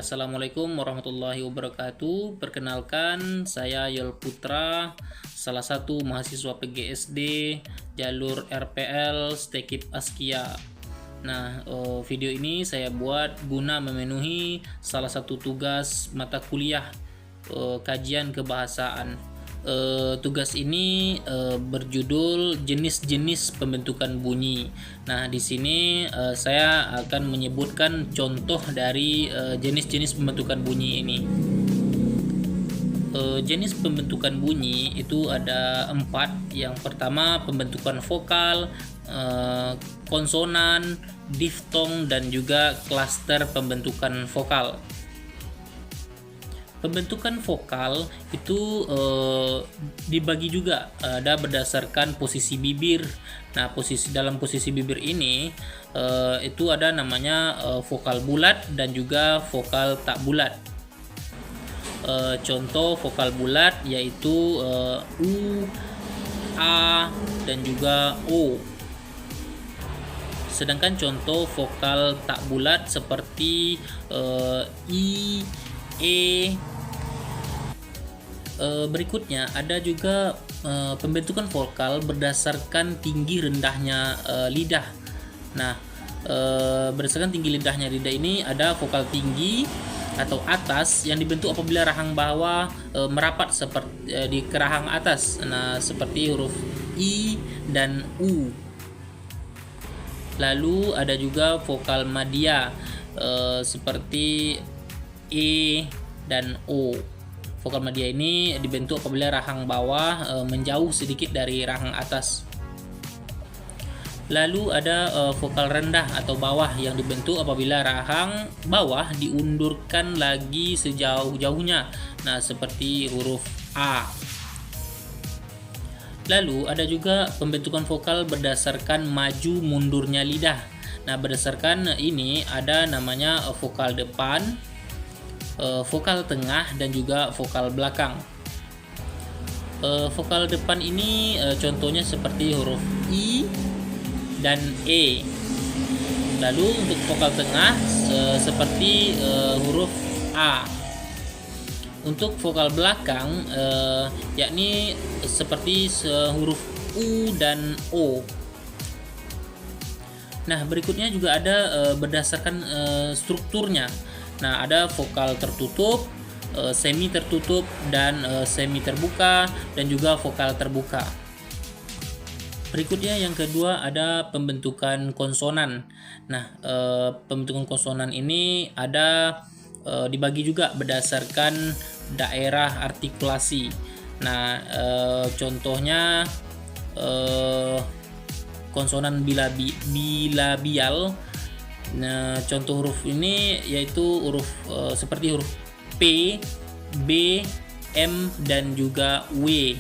Assalamualaikum warahmatullahi wabarakatuh. Perkenalkan, saya Yol Putra, salah satu mahasiswa PGSD jalur RPL Stekip Askia. Nah, video ini saya buat guna memenuhi salah satu tugas mata kuliah kajian kebahasaan. Tugas ini berjudul jenis-jenis pembentukan bunyi. Nah, di sini saya akan menyebutkan contoh dari jenis-jenis pembentukan bunyi ini. Jenis pembentukan bunyi itu ada 4. Yang pertama pembentukan vokal, konsonan, diftong, dan juga klaster pembentukan vokal. Pembentukan vokal itu dibagi juga ada berdasarkan posisi bibir. Nah, dalam posisi bibir ini itu ada namanya vokal bulat dan juga vokal tak bulat. Contoh vokal bulat yaitu U, A, dan juga O. Sedangkan contoh vokal tak bulat seperti I, E. Berikutnya ada juga pembentukan vokal berdasarkan tinggi rendahnya lidah. Nah, berdasarkan tinggi lidahnya lidah ini ada vokal tinggi atau atas yang dibentuk apabila rahang bawah merapat seperti di kerahang atas. Nah, seperti huruf I dan U. Lalu ada juga vokal madya seperti E dan O. Vokal madya ini dibentuk apabila rahang bawah menjauh sedikit dari rahang atas. Lalu ada vokal rendah atau bawah yang dibentuk apabila rahang bawah diundurkan lagi sejauh-jauhnya. Nah, seperti huruf A. Lalu ada juga pembentukan vokal berdasarkan maju mundurnya lidah. Nah, berdasarkan ini ada namanya vokal depan, vokal tengah, dan juga vokal belakang. Vokal depan ini contohnya seperti huruf I dan E. Lalu untuk vokal tengah seperti huruf A. Untuk vokal belakang yakni seperti huruf U dan O. Nah, berikutnya juga ada berdasarkan strukturnya. Nah, ada vokal tertutup, semi tertutup, dan semi terbuka, dan juga vokal terbuka. Berikutnya yang kedua ada pembentukan konsonan. Nah, pembentukan konsonan ini ada dibagi juga berdasarkan daerah artikulasi. Nah, contohnya konsonan bilabial. Nah, contoh huruf ini yaitu huruf seperti huruf P, B, M, dan juga W.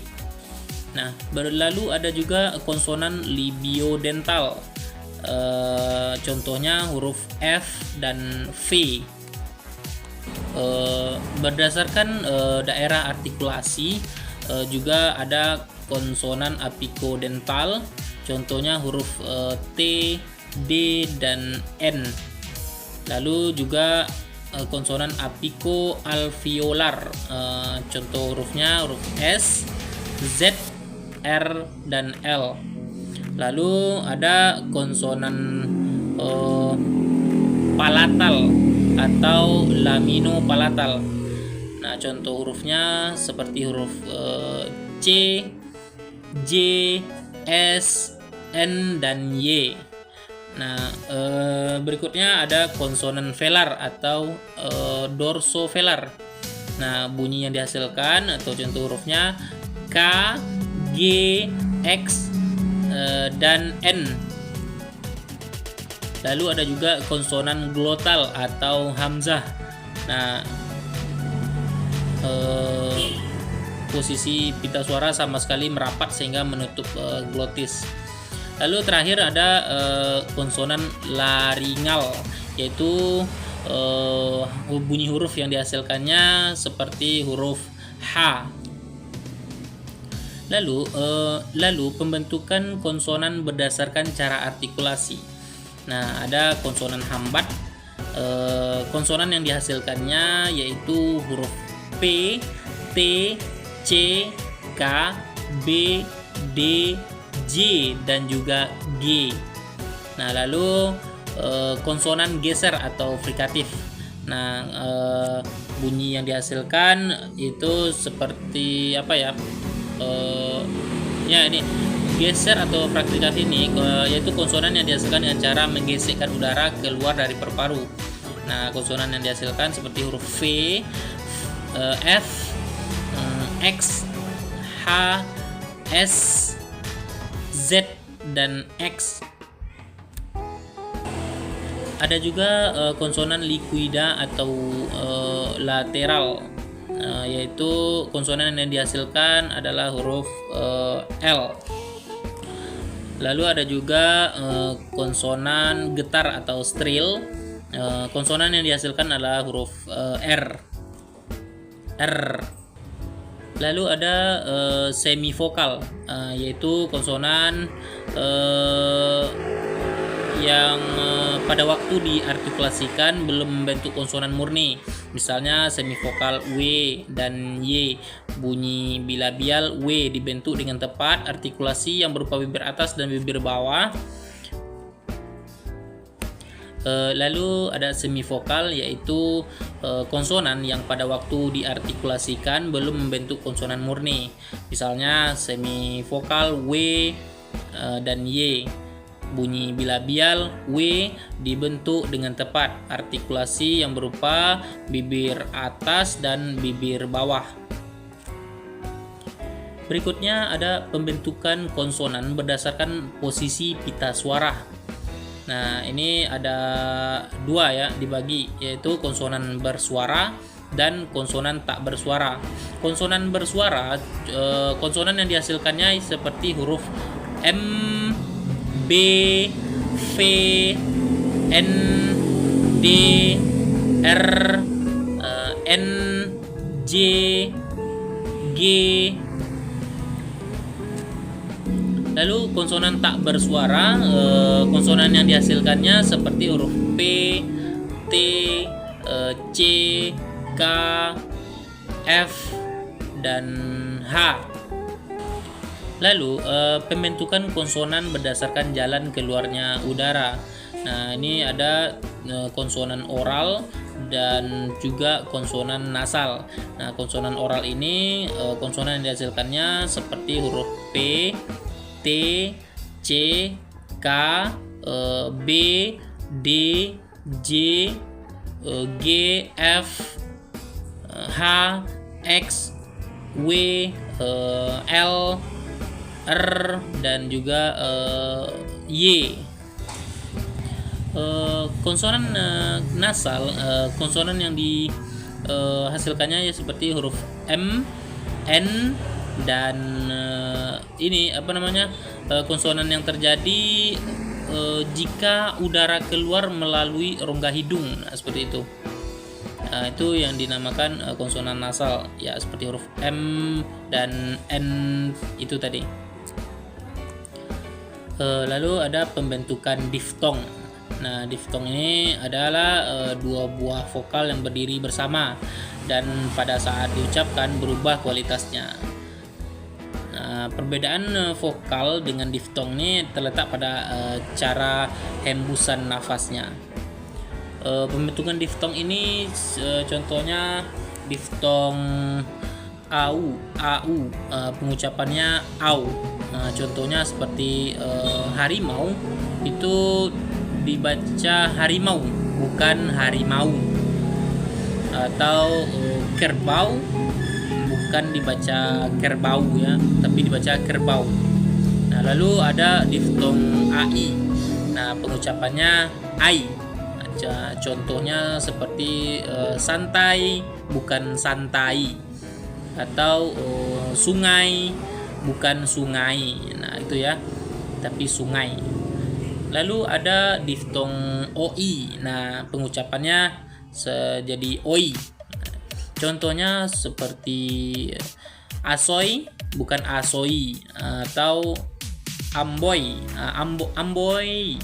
Nah, lalu ada juga konsonan libiodental. Contohnya huruf F dan V. Berdasarkan daerah artikulasi juga ada konsonan apikodental. Contohnya huruf T, D, dan N. Lalu juga konsonan apiko-alveolar. Contoh hurufnya huruf S, Z, R, dan L. Lalu ada konsonan palatal atau laminopalatal. Nah, contoh hurufnya seperti huruf C, J, S, N, dan Y. Nah, berikutnya ada konsonan velar atau dorsovelar. Nah, bunyi yang dihasilkan atau contoh hurufnya K, G, X, dan N. Lalu ada juga konsonan glotal atau hamzah. Nah, posisi pita suara sama sekali merapat sehingga menutup glotis. Lalu terakhir ada konsonan laringal, yaitu bunyi huruf yang dihasilkannya seperti huruf H. Lalu pembentukan konsonan berdasarkan cara artikulasi. Nah, ada konsonan hambat Konsonan yang dihasilkannya yaitu huruf P, T, C, K, B, D, J, dan juga G. Nah, lalu konsonan geser atau frikatif. Nah, bunyi yang dihasilkan itu seperti apa ya? Ya, ini geser atau frikatif ini yaitu konsonan yang dihasilkan dengan cara menggesekkan udara keluar dari paru-paru. Nah, konsonan yang dihasilkan seperti huruf V, F, X, H, S, Z, dan X. Ada juga konsonan liquida atau lateral, yaitu konsonan yang dihasilkan adalah huruf L. Lalu ada juga konsonan getar atau strill. Konsonan yang dihasilkan adalah huruf R. Lalu ada semivokal, yaitu konsonan yang pada waktu diartikulasikan belum membentuk konsonan murni. Misalnya semivokal W dan Y. Bunyi bilabial W dibentuk dengan tepat, artikulasi yang berupa bibir atas dan bibir bawah. Lalu ada semivokal, yaitu konsonan yang pada waktu diartikulasikan belum membentuk konsonan murni. Misalnya semivokal W dan Y. Bunyi bilabial W dibentuk dengan tepat, artikulasi yang berupa bibir atas dan bibir bawah. Berikutnya ada pembentukan konsonan berdasarkan posisi pita suara. Nah, ini ada dua ya, dibagi, yaitu konsonan bersuara dan konsonan tak bersuara. Konsonan bersuara, konsonan yang dihasilkannya seperti huruf M, B, V, N, D, R, N, J, G. Lalu konsonan tak bersuara, konsonan yang dihasilkannya seperti huruf P, T, C, K, F, dan H. Lalu pembentukan konsonan berdasarkan jalan keluarnya udara. Nah, ini ada konsonan oral dan juga konsonan nasal. Nah, konsonan oral ini konsonan yang dihasilkannya seperti huruf P, T, C, K, B, D, J, G, F, H, X, W, L, R, dan juga Y. Konsonan nasal, konsonan yang dihasilkannya ya seperti huruf M, N, dan ini konsonan yang terjadi jika udara keluar melalui rongga hidung. Nah, seperti itu. Nah, itu yang dinamakan konsonan nasal ya, seperti huruf M dan N itu tadi. Lalu ada pembentukan diftong. Nah, diftong ini adalah dua buah vokal yang berdiri bersama dan pada saat diucapkan berubah kualitasnya. Nah, perbedaan vokal dengan diftong ini terletak pada cara hembusan nafasnya. Pembentukan diftong ini contohnya diftong au, pengucapannya au. Contohnya seperti harimau itu dibaca harimau bukan harimau, atau kerbau bukan dibaca kerbau ya, tapi dibaca kerbau. Nah, lalu ada diftong ai. Nah, pengucapannya ai. Nah, contohnya seperti santai bukan santai, atau sungai bukan sungai. Nah, itu ya, tapi sungai. Lalu ada diftong oi. Nah, pengucapannya jadi oi. Contohnya seperti asoy bukan asoi, atau amboy, amboy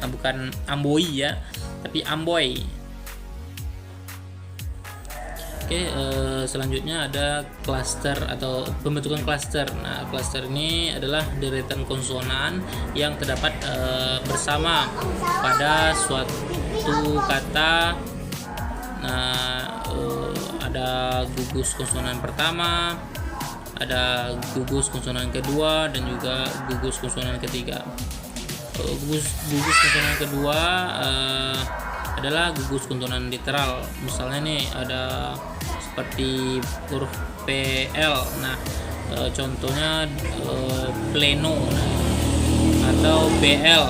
bukan amboi ya, tapi amboy. Selanjutnya ada cluster atau pembentukan cluster. Nah, cluster ini adalah deretan konsonan yang terdapat bersama pada suatu kata. Nah, ada gugus konsonan pertama, ada gugus konsonan kedua, dan juga gugus konsonan ketiga. Gugus konsonan kedua adalah gugus konsonan literal. Misalnya nih ada seperti huruf PL. Nah, contohnya pleno, atau BL.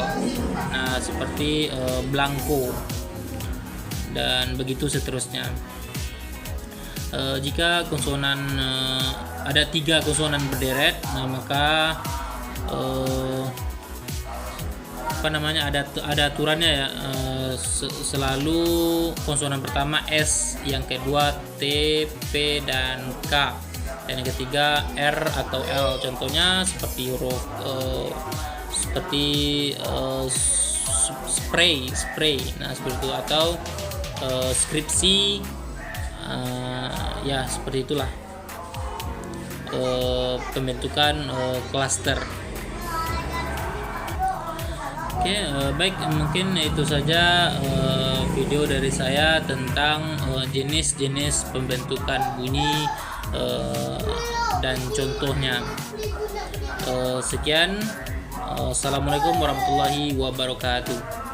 Nah, seperti blanco, dan begitu seterusnya. Jika konsonan ada 3 konsonan berderet, nah maka ada aturannya ya. Selalu konsonan pertama S, yang kedua T, P, dan K, dan yang ketiga R atau L. Contohnya seperti huruf spray. Nah, seperti itu, atau skripsi. Ya, seperti itulah pembentukan cluster. Baik, mungkin itu saja video dari saya tentang jenis-jenis pembentukan bunyi dan contohnya. Sekian. Assalamualaikum warahmatullahi wabarakatuh.